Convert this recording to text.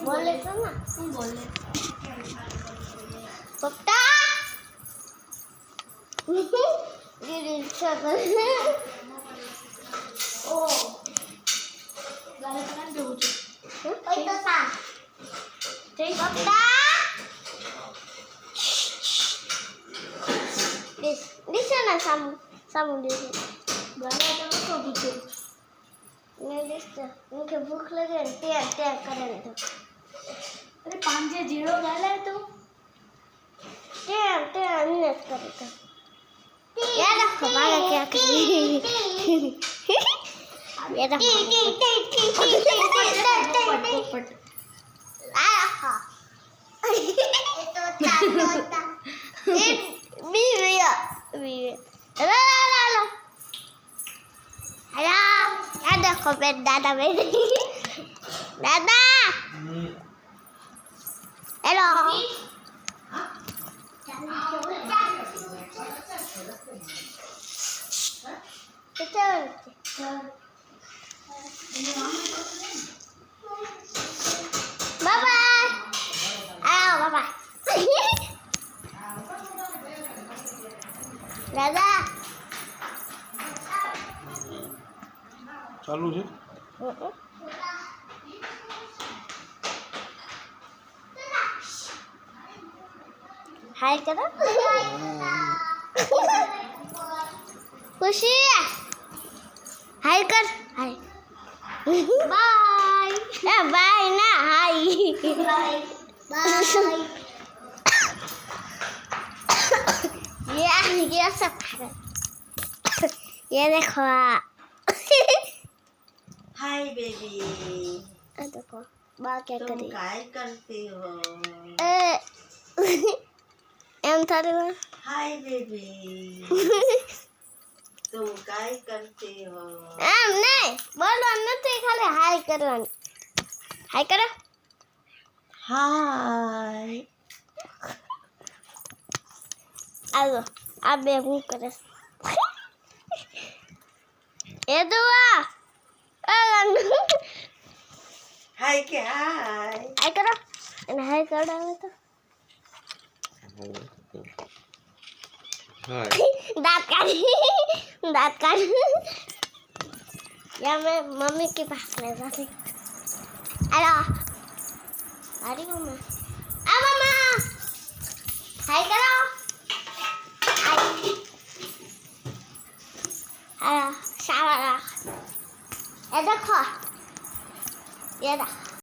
बोले तो ना तुम बोले पप्पा ये रिक्शा कर ओ गाना कौन दो मुझे ओए तो सा ठीक पप्पा दिस ना सामू दिस गाना तो मुझे मैं दिस मुझे भूख लगे त्या करे तो अरे 5-0 डाला तो त्या अन्य करे तो यार हमारा क्या करें यार ada komen dada baby dada hello bye bye bye bye dada ચાલુ છે हाय करो खुशी हाय कर हाय बाय बाय ना हाय बाय बाय ये सब ये देखो हाय बेबी देखो बा क्या तुम करी काय करती हो एम थारे हाय बेबी तुम काय करती हो एम नहीं बोलो नहीं खाली हाय करवानी हाय करो हाय आलो आप बे હું કરે એ દુઆ हाय के हाय હાય કરો અને હાય કરાવે તો હાય दांत काढ़ी या मैं मम्मी के पास ले जाती हेलो आ रही हूँ मैं